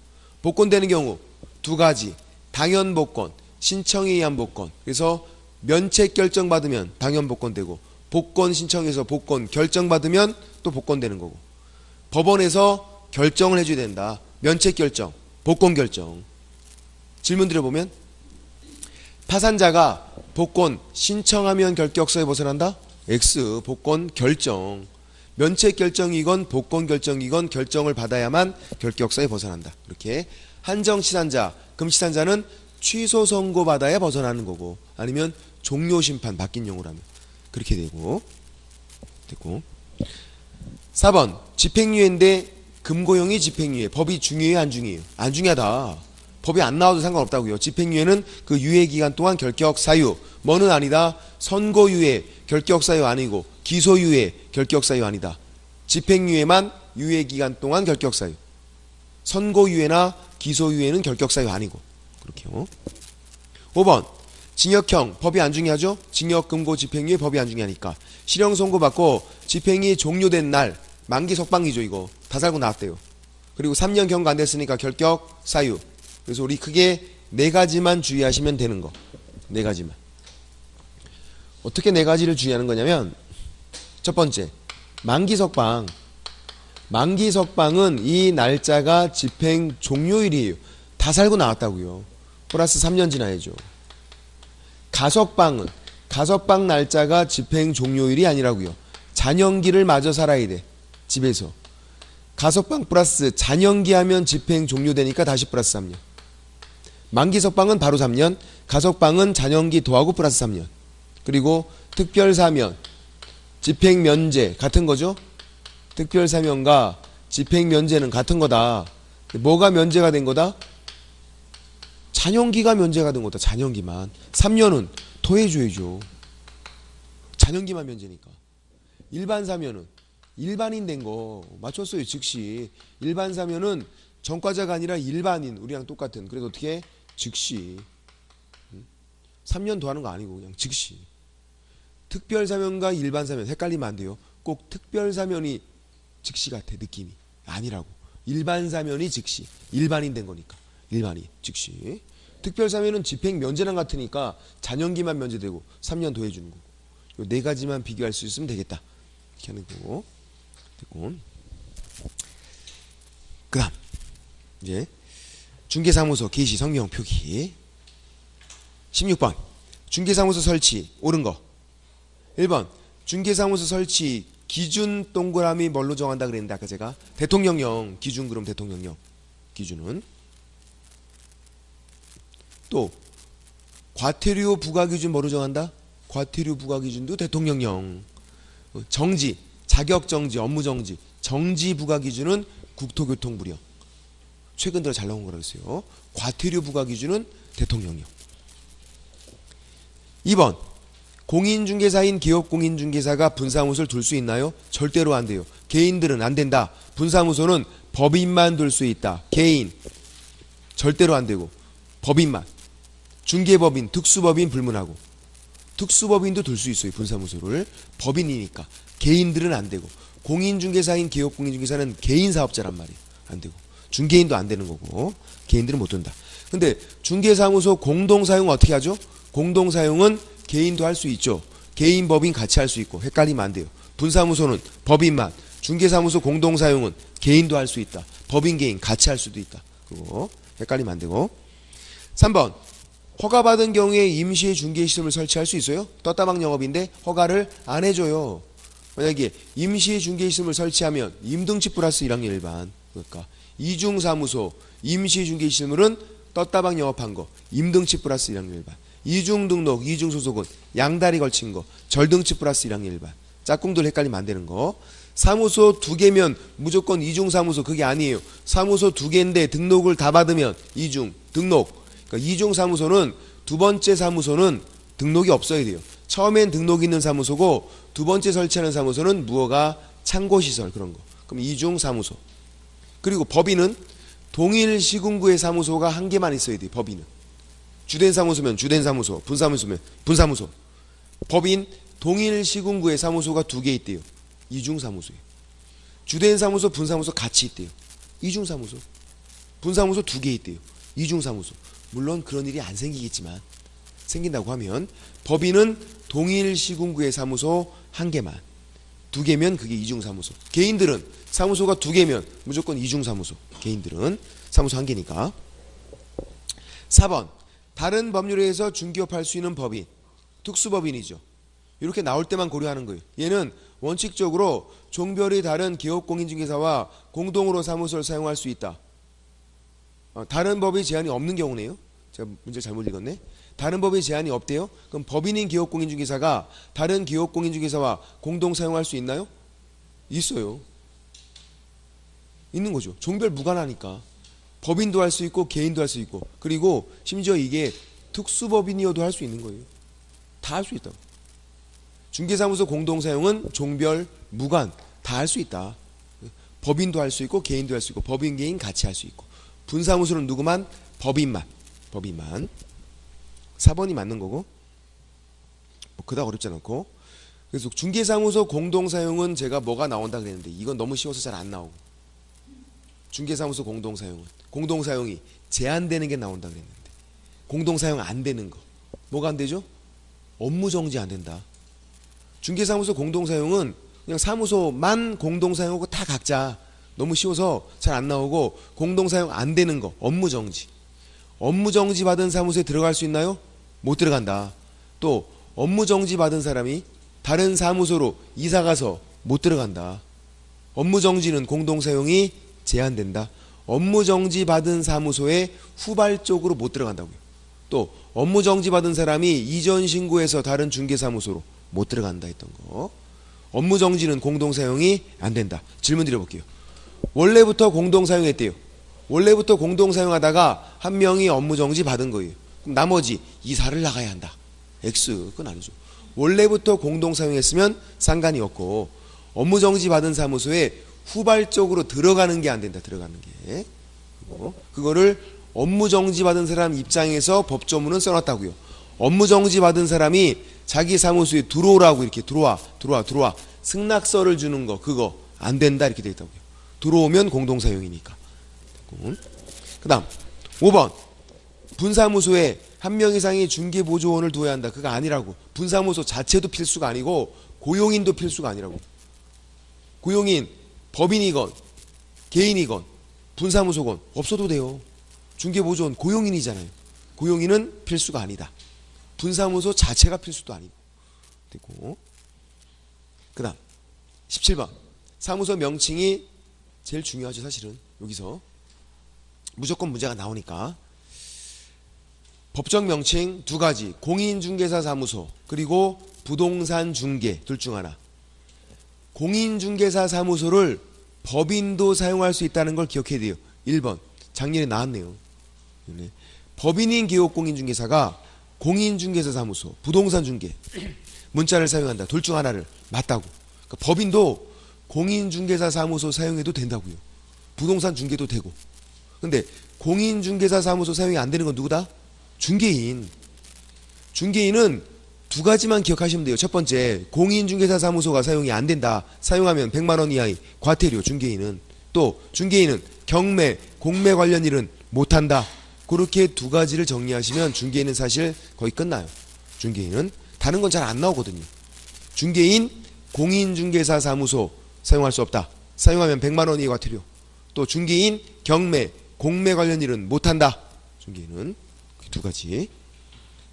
복권되는 경우 두 가지. 당연 복권, 신청에 의한 복권. 그래서 면책 결정 받으면 당연 복권 되고 복권 신청해서 복권 결정 받으면 또 복권 되는 거고. 법원에서 결정을 해줘야 된다. 면책 결정, 복권 결정. 질문 드려보면 파산자가 복권 신청하면 결격서에 벗어난다? X 복권 결정. 면책 결정이건 복권 결정이건 결정을 받아야만 결격서에 벗어난다. 이렇게 한정치산자, 금치산자는 취소 선고 받아야 벗어나는 거고 아니면 종료심판 바뀐 용어라면 그렇게 되고 됐고. 4번 집행유예인데 금고형이 집행유예. 법이 중요해요 안 중요해요? 안 중요하다. 법이 안 나와도 상관없다고요. 집행유예는 그 유예기간 동안 결격사유. 뭐는 아니다. 선고유예 결격사유 아니고 기소유예 결격사유 아니다. 집행유예만 유예기간 동안 결격사유. 선고유예나 기소유예는 결격사유 아니고 그렇게요. 5번 징역형 법이 안 중요하죠. 징역 금고 집행유예 법이 안 중요하니까 실형 선고받고 집행이 종료된 날 만기 석방이죠. 이거 다 살고 나왔대요. 그리고 3년 경과 안 됐으니까 결격사유. 그래서 우리 크게 네 가지만 주의하시면 되는 거. 네 가지만. 어떻게 네 가지를 주의하는 거냐면 첫 번째 만기석방. 만기석방은 이 날짜가 집행 종료일이에요. 다 살고 나왔다고요. 플러스 3년 지나야죠. 가석방은 가석방 날짜가 집행 종료일이 아니라고요. 잔영기를 마저 살아야 돼. 집에서. 가석방 플러스 잔영기 하면 집행 종료되니까 다시 플러스 3년. 만기 석방은 바로 3년, 가석방은 잔연기 더하고 플러스 3년. 그리고 특별사면, 집행면제 같은 거죠. 특별사면과 집행면제는 같은 거다. 뭐가 면제가 된 거다? 잔연기가 면제가 된 거다. 잔연기만. 3년은 토해줘야죠. 잔연기만 면제니까. 일반 사면은 일반인 된 거 맞췄어요. 즉시. 일반 사면은 전과자가 아니라 일반인, 우리랑 똑같은. 그래서 어떻게? 즉시. 3년 더하는 거 아니고 그냥 즉시. 특별사면과 일반사면 헷갈리면 안 돼요. 꼭 특별사면이 즉시 같아, 느낌이. 아니라고. 일반사면이 즉시. 일반인 된 거니까. 일반인 즉시. 특별사면은 집행면제랑 같으니까 잔연기만 면제되고 3년 더해주는 거고. 요 네 가지만 비교할 수 있으면 되겠다. 이렇게 하는 거고. 됐고. 그 다음 이제 중개사무소 개시 성명 표기. 16번 중개사무소 설치 옳은 거. 1번 중개사무소 설치 기준 동그라미 뭘로 정한다 그랬는데 아까 제가 대통령령. 기준 그럼 대통령령. 기준은 또 과태료 부과기준 뭐로 정한다? 과태료 부과기준도 대통령령. 정지, 자격정지, 업무정지, 정지 부과기준은 국토교통부령. 최근 들어 잘 나온 거라고 했어요. 과태료 부과기준은 대통령령. 2번 공인중개사인 기업공인중개사가 분사무소를 둘 수 있나요? 절대로 안 돼요. 개인들은 안 된다. 분사무소는 법인만 둘 수 있다. 개인 절대로 안 되고 법인만. 중개법인, 특수법인 불문하고. 특수법인도 둘 수 있어요. 분사무소를. 법인이니까. 개인들은 안 되고. 공인중개사인 기업공인중개사는 개인사업자란 말이에요. 안 되고. 중개인도 안 되는 거고. 개인들은 못 든다. 근데 중개사무소 공동사용 어떻게 하죠? 공동사용은 개인도 할 수 있죠. 개인, 법인 같이 할 수 있고. 헷갈리면 안 돼요. 분사무소는 법인만. 중개사무소 공동사용은 개인도 할 수 있다. 법인, 개인 같이 할 수도 있다. 그거 헷갈리면 안 되고. 3번 허가받은 경우에 임시 중개시설을 설치할 수 있어요? 떴다방 영업인데 허가를 안 해줘요. 만약에 임시 중개시설을 설치하면 임등치 플러스 1학년 일반. 그러니까 이중사무소 임시 중개시설은 떴다방 영업한 거 임등치 플러스 1학년 일반. 이중등록 이중소속은 양다리 걸친 거 절등치 플러스 1학년 일반. 짝꿍들 헷갈리면 안 되는 거. 사무소 2개면 무조건 이중사무소. 그게 아니에요. 사무소 2개인데 등록을 다 받으면 이중 등록. 그러니까 이중사무소는 두 번째 사무소는 등록이 없어야 돼요. 처음엔 등록이 있는 사무소고 두 번째 설치하는 사무소는 무허가 창고시설 그런 거. 그럼 이중사무소. 그리고 법인은 동일 시군구의 사무소가 한 개만 있어야 돼요. 법인은. 주된 사무소면 주된 사무소, 분사무소면 분사무소. 법인 동일 시군구의 사무소가 2개 있대요. 이중사무소예요. 주된 사무소, 분사무소 같이 있대요. 이중사무소. 분사무소 2개 있대요. 이중사무소. 물론 그런 일이 안 생기겠지만 생긴다고 하면 법인은 동일 시군구의 사무소 1개만. 2개면 그게 이중사무소. 개인들은 사무소가 2개면 무조건 이중사무소. 개인들은 사무소 1개니까. 4번 다른 법률에 의해서 중개업할 수 있는 법인. 특수법인이죠. 이렇게 나올 때만 고려하는 거예요. 얘는 원칙적으로 종별이 다른 기업공인중개사와 공동으로 사무소를 사용할 수 있다. 다른 법의 제한이 없는 경우네요. 제가 문제 잘못 읽었네. 다른 법의 제한이 없대요. 그럼 법인인 기업공인중개사가 다른 기업공인중개사와 공동 사용할 수 있나요? 있어요. 있는 거죠. 종별 무관하니까. 법인도 할 수 있고 개인도 할 수 있고 그리고 심지어 이게 특수법인이어도 할 수 있는 거예요. 다 할 수 있다고. 중개사무소 공동사용은 종별 무관 다 할 수 있다. 법인도 할 수 있고 개인도 할 수 있고 법인 개인 같이 할 수 있고. 분사무소는 누구만? 법인만. 법인만. 4번이 맞는 거고 뭐 그닥 어렵지 않고. 그래서 중개사무소 공동사용은 제가 뭐가 나온다 그랬는데 이건 너무 쉬워서 잘 안 나오고. 중개사무소 공동사용은 공동사용이 제한되는 게 나온다 그랬는데 공동사용 안 되는 거 뭐가 안 되죠? 업무정지 안 된다. 중개사무소 공동사용은 그냥 사무소만 공동사용하고 다 각자. 너무 쉬워서 잘 안 나오고 공동사용 안 되는 거 업무정지. 업무정지 받은 사무소에 들어갈 수 있나요? 못 들어간다. 또 업무정지 받은 사람이 다른 사무소로 이사가서 못 들어간다. 업무정지는 공동사용이 제한된다. 업무정지 받은 사무소에 후발적으로 못 들어간다고요. 또 업무정지 받은 사람이 이전 신고해서 다른 중개사무소로 못 들어간다 했던 거. 업무정지는 공동사용이 안 된다. 질문 드려볼게요. 원래부터 공동사용했대요. 원래부터 공동사용하다가 한 명이 업무정지 받은 거예요. 그럼 나머지 이사를 나가야 한다. X. 그건 아니죠. 원래부터 공동사용했으면 상관이 없고 업무정지 받은 사무소에 후발적으로 들어가는 게 안 된다. 들어가는 게. 그거를 업무정지 받은 사람 입장에서 법조문은 써놨다고요. 업무정지 받은 사람이 자기 사무소에 들어오라고 이렇게 들어와 승낙서를 주는 거 그거 안 된다 이렇게 돼 있다고요. 들어오면 공동사용이니까. 그 다음 5번 분사무소에 한 명 이상의 중개보조원을 두어야 한다. 그거 아니라고. 분사무소 자체도 필수가 아니고 고용인도 필수가 아니라고. 고용인 법인이건 개인이건 분사무소건 없어도 돼요. 중개보조원 고용인이잖아요. 고용인은 필수가 아니다. 분사무소 자체가 필수도 아니고 되고. 그 다음 17번 사무소 명칭이 제일 중요하죠. 사실은 여기서 무조건 문제가 나오니까 법정 명칭 두 가지. 공인중개사 사무소 그리고 부동산 중개 둘 중 하나. 공인중개사 사무소를 법인도 사용할 수 있다는 걸 기억해야 돼요. 1번 작년에 나왔네요. 법인인 기업공인중개사가 공인중개사 사무소 부동산 중개 문자를 사용한다. 둘 중 하나를 맞다고. 그러니까 법인도 공인중개사 사무소 사용해도 된다고요. 부동산 중개도 되고. 근데 공인중개사 사무소 사용이 안 되는 건 누구다? 중개인. 중개인은 두 가지만 기억하시면 돼요. 첫 번째, 공인중개사 사무소가 사용이 안 된다. 사용하면 100만 원 이하의 과태료. 중개인은. 또 중개인은 경매, 공매 관련 일은 못한다. 그렇게 두 가지를 정리하시면 중개인은 사실 거의 끝나요. 중개인은 다른 건 잘 안 나오거든요. 중개인, 공인중개사 사무소 사용할 수 없다. 사용하면 100만 원 이하의 과태료. 또 중개인, 경매, 공매 관련 일은 못한다. 중개인은 두 가지.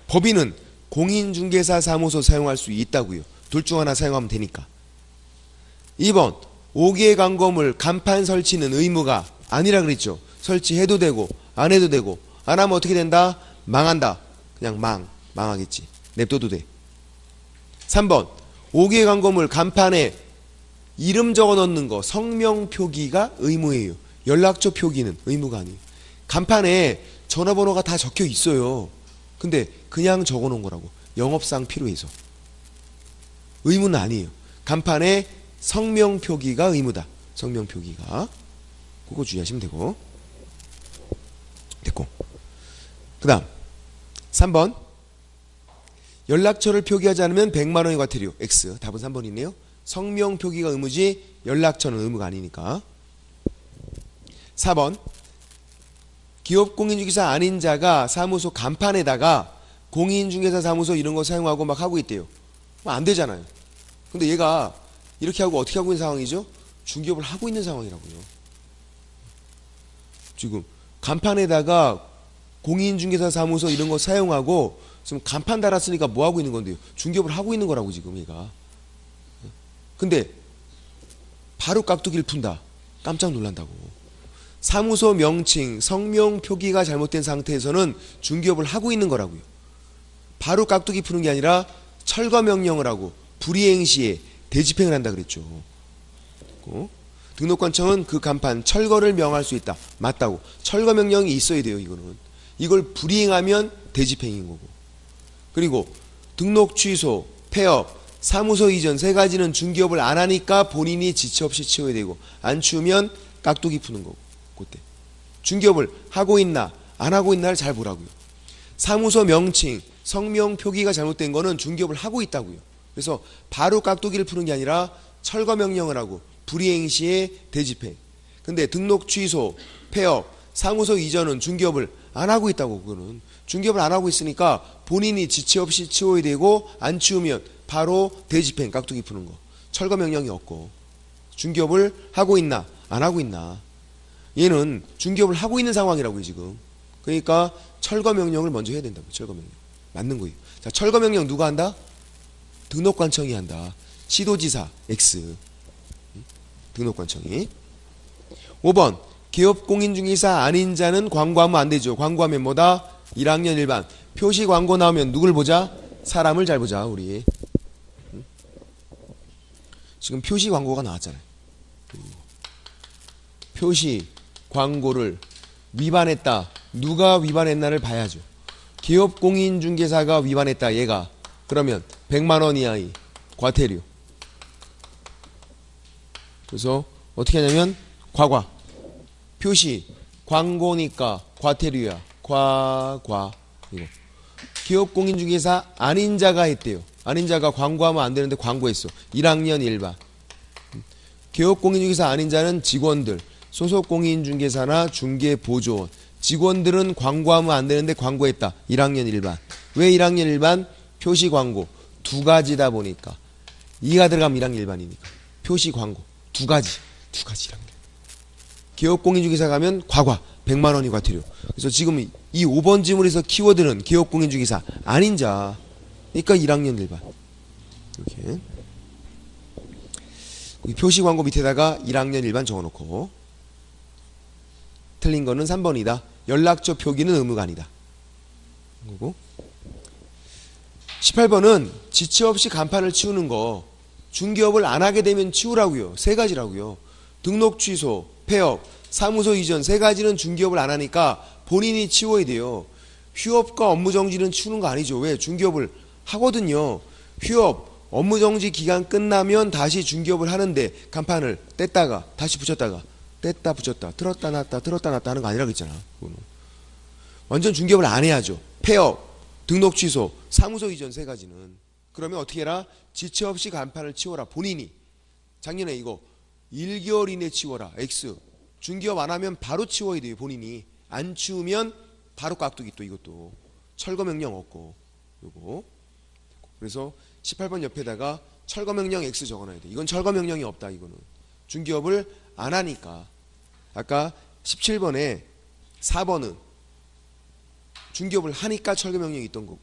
법인은 공인중개사 사무소 사용할 수 있다고요. 둘 중 하나 사용하면 되니까. 2번 5개 광고물 간판 설치는 의무가 아니라 그랬죠. 설치해도 되고 안 해도 되고 안 하면 어떻게 된다? 망한다. 그냥 망하겠지. 냅둬도 돼. 3번 5개 광고물 간판에 이름 적어 넣는 거 성명 표기가 의무예요. 연락처 표기는 의무가 아니에요. 간판에 전화번호가 다 적혀 있어요. 근데 그냥 적어 놓은 거라고. 영업상 필요해서. 의무는 아니에요. 간판에 성명 표기가 의무다. 성명 표기가. 그거 주의하시면 되고. 됐고. 그 다음 3번 연락처를 표기하지 않으면 100만 원의 과태료. X. 답은 3번이네요. 성명 표기가 의무지 연락처는 의무가 아니니까. 4번 기업공인중개사 아닌 자가 사무소 간판에다가 공인중개사 사무소 이런 거 사용하고 막 하고 있대요. 안 되잖아요. 근데 얘가 이렇게 하고 어떻게 하고 있는 상황이죠? 중개업을 하고 있는 상황이라고요. 지금 간판에다가 공인중개사 사무소 이런 거 사용하고 지금 간판 달았으니까 뭐 하고 있는 건데요? 중개업을 하고 있는 거라고 지금 얘가. 근데 바로 깍두기를 푼다. 깜짝 놀란다고. 사무소 명칭, 성명 표기가 잘못된 상태에서는 중개업을 하고 있는 거라고요. 바로 깍두기 푸는 게 아니라 철거 명령을 하고 불이행 시에 대집행을 한다 그랬죠. 등록관청은 그 간판 철거를 명할 수 있다. 맞다고. 철거 명령이 있어야 돼요. 이거는. 이걸 불이행하면 대집행인 거고. 그리고 등록 취소, 폐업, 사무소 이전 세 가지는 중개업을 안 하니까 본인이 지체 없이 치워야 되고 안 치우면 깍두기 푸는 거고. 그때 중개업을 하고 있나 안 하고 있나를 잘 보라고요. 사무소 명칭, 성명 표기가 잘못된 거는 중개업을 하고 있다고요. 그래서 바로 깍두기를 푸는 게 아니라 철거 명령을 하고 불이행 시에 대집행. 근데 등록 취소, 폐업, 사무소 이전은 중개업을 안 하고 있다고. 그거는 중개업을 안 하고 있으니까 본인이 지체 없이 치워야 되고 안 치우면 바로 대집행, 깍두기 푸는 거. 철거 명령이 없고. 중개업을 하고 있나 안 하고 있나. 얘는 중개업을 하고 있는 상황이라고요 지금. 그러니까 철거 명령을 먼저 해야 된다고요. 철거 명령. 맞는 거예요. 자, 철거 명령 누가 한다? 등록관청이 한다. 시도지사 X. 등록관청이. 5번 기업 공인중개사 아닌 자는 광고하면 안 되죠. 광고하면 뭐다? 1학년 일반. 표시 광고 나오면 누굴 보자? 사람을 잘 보자 우리. 지금 표시 광고가 나왔잖아요. 표시 광고를 위반했다. 누가 위반했나를 봐야죠. 기업 공인중개사가 위반했다. 얘가. 그러면 100만 원 이하의 과태료. 그래서 어떻게 하냐면 과과. 표시 광고니까 과태료야. 과과. 이거. 기업 공인중개사 아닌 자가 했대요. 아닌 자가 광고하면 안 되는데 광고했어. 1학년 일반. 기업 공인중개사 아닌 자는 직원들, 소속 공인중개사나 중개보조원. 직원들은 광고하면 안 되는데 광고했다. 1학년 일반. 왜 1학년 일반? 표시 광고. 두 가지다 보니까. 2가 들어가면 1학년 일반이니까. 표시 광고. 두 가지 1학년. 기업 공인중개사 가면 과과. 100만 원이 과태료. 그래서 지금 이 5번 지문에서 키워드는 기업 공인중개사 아닌 자. 그러니까 1학년 일반. 이렇게. 표시 광고 밑에다가 1학년 일반 적어놓고. 틀린 거는 3번이다. 연락처 표기는 의무가 아니다. 그리고 18번은 지체 없이 간판을 치우는 거. 중개업을 안 하게 되면 치우라고요. 세 가지라고요. 등록 취소, 폐업, 사무소 이전 세 가지는 중개업을 안 하니까 본인이 치워야 돼요. 휴업과 업무정지는 치우는 거 아니죠. 왜? 중개업을 하거든요. 휴업, 업무정지 기간 끝나면 다시 중개업을 하는데 간판을 뗐다가 다시 붙였다가 뗐다 붙였다 틀었다 놨다 틀었다 놨다 하는 거 아니라고 했잖아. 그거는. 완전 중개업을 안 해야죠. 폐업, 등록 취소, 사무소 이전 세 가지는. 그러면 어떻게 해라? 지체 없이 간판을 치워라. 본인이. 작년에 이거 1개월 이내 치워라. X. 중개업 안 하면 바로 치워야 돼요. 본인이. 안 치우면 바로 깍두기 또 이것도. 철거명령 없고. 요거. 그래서 18번 옆에다가 철거명령 X 적어놔야 돼. 이건 철거명령이 없다. 이거는. 중개업을 안 하니까. 아까 17번에 4번은 중개업을 하니까 철거명령이 있던 거고.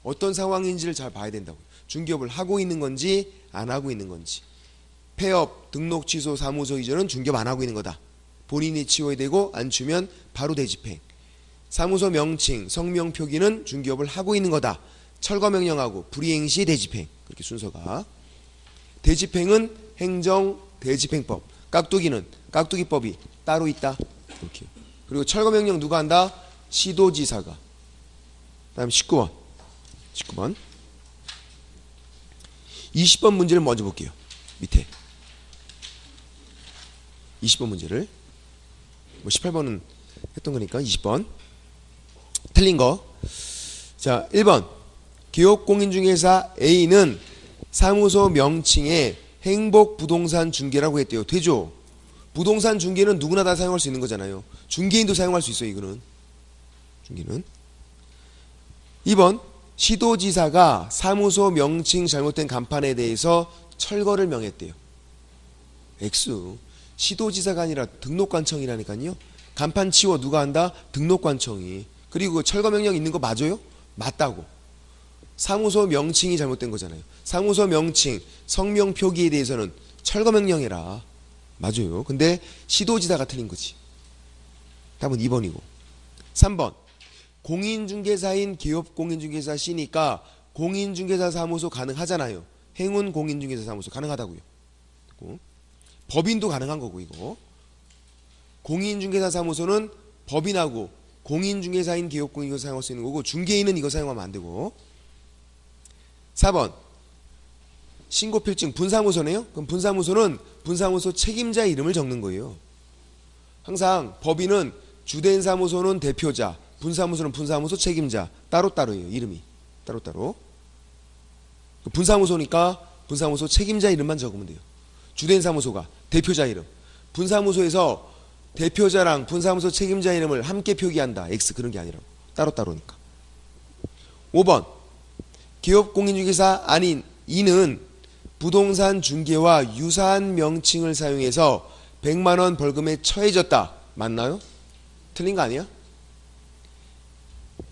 어떤 상황인지를 잘 봐야 된다고. 중개업을 하고 있는 건지 안 하고 있는 건지. 폐업, 등록 취소, 사무소 이전은 중개업 안 하고 있는 거다. 본인이 치워야 되고 안 치우면 바로 대집행. 사무소 명칭, 성명 표기는 중개업을 하고 있는 거다. 철거명령하고 불이행시 대집행. 그렇게 순서가. 대집행은 행정 대집행법. 깍두기는 깍두기법이 따로 있다. 이렇게. 그리고 철거명령 누가 한다? 시도지사가. 다음 19번. 20번 문제를 먼저 볼게요. 밑에 20번 문제를. 뭐 18번은 했던 거니까 20번. 틀린 거. 자, 1번. 기업공인중개사 A는 사무소 명칭에 행복부동산 중개라고 했대요. 되죠? 부동산 중개는 누구나 다 사용할 수 있는 거잖아요. 중개인도 사용할 수 있어요. 이거는. 중개는. 2번. 시도지사가 사무소 명칭 잘못된 간판에 대해서 철거를 명했대요. X. 시도지사가 아니라 등록관청이라니까요. 간판 치워 누가 한다? 등록관청이. 그리고 철거명령 있는 거 맞아요? 맞다고. 사무소 명칭이 잘못된 거잖아요. 사무소 명칭, 성명 표기에 대해서는 철거명령해라. 맞아요. 근데 시도지사가 틀린 거지. 답은 2번이고. 3번. 공인중개사인 기업공인중개사 C니까 공인중개사 사무소 가능하잖아요. 행운 공인중개사 사무소 가능하다고요. 법인도 가능한 거고 이거. 공인중개사 사무소는 법인하고 공인중개사인 기업공인중개사 사용할 수 있는 거고 중개인은 이거 사용하면 안 되고. 4번. 신고필증 분사무소네요. 그럼 분사무소는 분사무소 책임자 이름을 적는 거예요. 항상 법인은 주된 사무소는 대표자, 분사무소는 분사무소 책임자 따로따로예요. 이름이 따로따로. 분사무소니까 분사무소 책임자 이름만 적으면 돼요. 주된 사무소가 대표자 이름. 분사무소에서 대표자랑 분사무소 책임자 이름을 함께 표기한다. X 그런 게 아니라고. 따로따로니까. 5번. 기업공인중개사 아닌 이는 부동산 중개와 유사한 명칭을 사용해서 100만 원 벌금에 처해졌다. 맞나요? 틀린 거 아니야?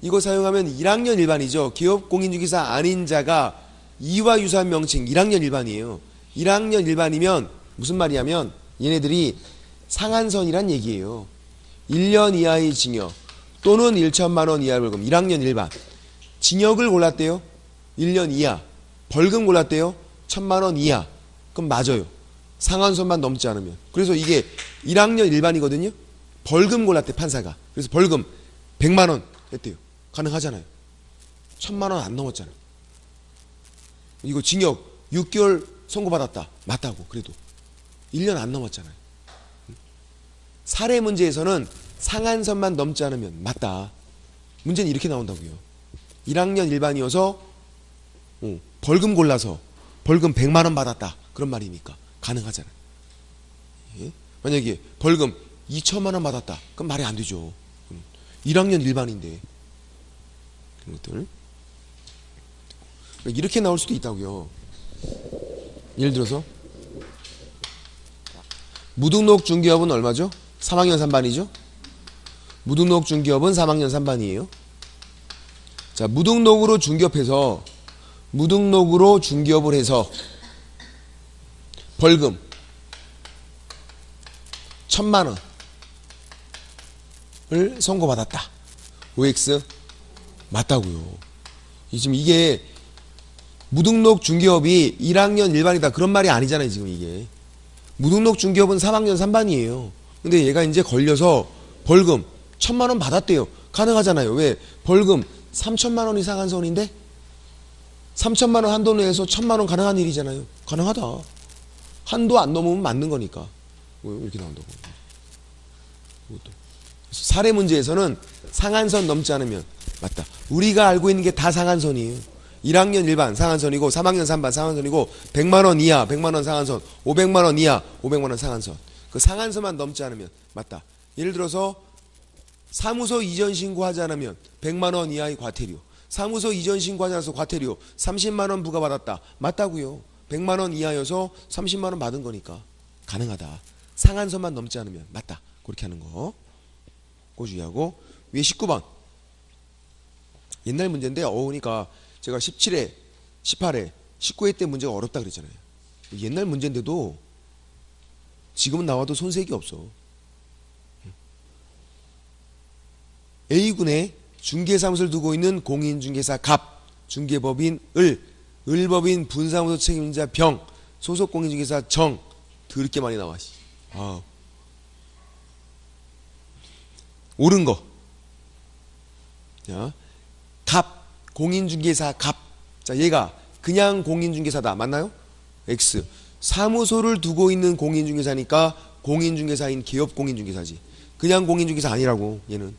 이거 사용하면 1학년 일반이죠. 기업공인중개사 아닌 자가 이와 유사한 명칭 1학년 일반이에요. 1학년 일반이면 무슨 말이냐면 얘네들이 상한선이란 얘기예요. 1년 이하의 징역 또는 1천만 원 이하의 벌금. 1학년 일반. 징역을 골랐대요. 1년 이하. 벌금 골랐대요. 1천만 원 이하. 그럼 맞아요. 상한선만 넘지 않으면. 그래서 이게 1학년 일반이거든요. 벌금 골랐대 판사가. 그래서 벌금 100만 원 했대요. 가능하잖아요. 1천만 원 안 넘었잖아. 이거 징역 6개월 선고받았다. 맞다고. 그래도 1년 안 넘었잖아요. 사례 문제에서는 상한선만 넘지 않으면 맞다. 문제는 이렇게 나온다고요. 1학년 일반이어서 벌금 골라서 벌금 100만 원 받았다. 그런 말이니까 가능하잖아요. 예? 만약에 벌금 2천만 원 받았다. 그럼 말이 안 되죠. 1학년 일반인데. 그런 것들. 이렇게 나올 수도 있다고요. 예를 들어서 무등록 중개업은 얼마죠? 3학년 3반이죠? 무등록 중개업은 3학년 3반이에요. 자, 무등록으로 중개업을 해서 벌금 1천만 원을 선고받았다. OX 맞다고요. 지금 이게 무등록 중개업이 1학년 일반이다. 그런 말이 아니잖아요. 지금 이게. 무등록 중개업은 3학년 3반이에요. 근데 얘가 이제 걸려서 벌금 1천만 원 받았대요. 가능하잖아요. 왜? 벌금 3천만 원이 상한선인데 3천만 원 한도 내에서 1천만 원 가능한 일이잖아요. 가능하다. 한도 안 넘으면 맞는 거니까. 이렇게 나온다고. 이것도. 사례 문제에서는 상한선 넘지 않으면 맞다. 우리가 알고 있는 게 다 상한선이에요. 1학년 일반 상한선이고 3학년 3반 상한선이고 100만 원 이하 100만 원 상한선 500만 원 이하 500만 원 상한선. 그 상한선만 넘지 않으면 맞다. 예를 들어서 사무소 이전 신고하지 않으면 100만 원 이하의 과태료. 사무소 이전 신고하지 않아서 과태료 30만 원 부과받았다. 맞다고요. 100만 원 이하여서 30만 원 받은 거니까 가능하다. 상한선만 넘지 않으면 맞다. 그렇게 하는 거. 그거 주의하고. 위에 19번. 옛날 문제인데 그러니까 제가 17회, 18회, 19회 때 문제가 어렵다 그랬잖아요. 옛날 문제인데도 지금은 나와도 손색이 없어. A군에 중개사무소를 두고 있는 공인중개사 갑, 중개법인 을법인 분사무소 책임자 병, 소속 공인중개사 정. 더럽게 많이 나와. 옳은 거. 자, 갑, 공인중개사 갑. 자, 얘가 그냥 공인중개사다. 맞나요? X. 사무소를 두고 있는 공인중개사니까 공인중개사인 개업 공인중개사지. 그냥 공인중개사 아니라고. 얘는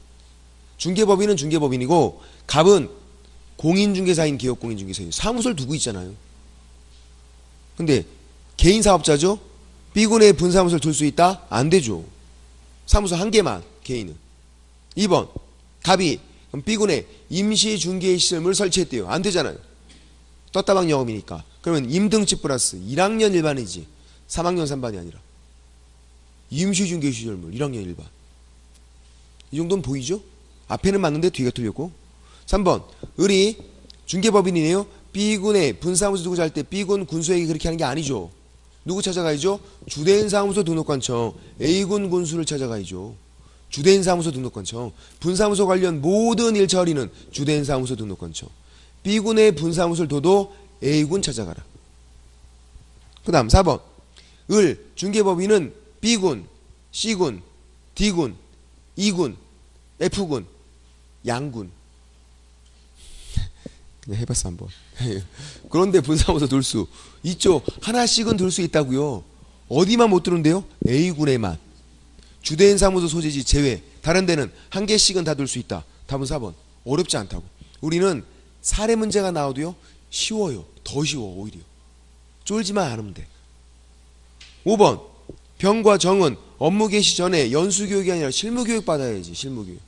중개법인은 중개법인이고 갑은 공인중개사인 개업 공인중개사예요. 사무소를 두고 있잖아요. 근데 개인사업자죠. B군에 분사무소를 둘 수 있다? 안 되죠. 사무소 한 개만 개인은. 2번 갑이 그럼 B군에 임시중개시설물을 설치했대요. 안 되잖아요. 떴다방 영업이니까. 그러면 임등치 플러스 1학년 일반이지 3학년 3반이 아니라 임시중개시설물 1학년 일반. 이 정도는 보이죠? 앞에는 맞는데 뒤가 틀렸고. 3번 을이 중개법인이네요. B군에 분사무소 두고 잘 때 B군 군수에게 그렇게 하는 게 아니죠. 누구 찾아가야죠? 주된 사무소 등록관청 A군 군수를 찾아가야죠. 주된 사무소 등록관청. 분사무소 관련 모든 일 처리는 주된 사무소 등록관청. B군의 분사무소를 둬도 A군 찾아가라. 그 다음 4번 을 중개법인은 B군, C군, D군, E군, F군, 양군. 그냥 해봤어 한번. 그런데 분사무소 둘 수 있죠. 하나씩은 둘 수 있다고요. 어디만 못 두는데요? A군에만. 주된 사무소 소재지 제외. 다른 데는 한 개씩은 다 둘 수 있다. 답은 4번. 어렵지 않다고. 우리는 사례 문제가 나와도요 쉬워요. 더 쉬워 오히려. 쫄지만 않으면 돼. 5번 병과 정은 업무 개시 전에 연수교육이 아니라 실무교육 받아야지. 실무교육.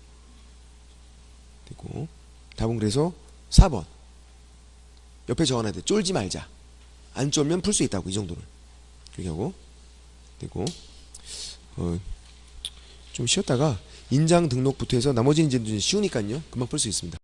됐고 답은 그래서 4번. 옆에 적어놔야 돼. 쫄지 말자. 안 쫄면 풀 수 있다고. 이 정도는. 이렇게 하고 됐고 좀 쉬었다가 인장 등록부터 해서 나머지는 이제 쉬우니까요 금방 풀 수 있습니다.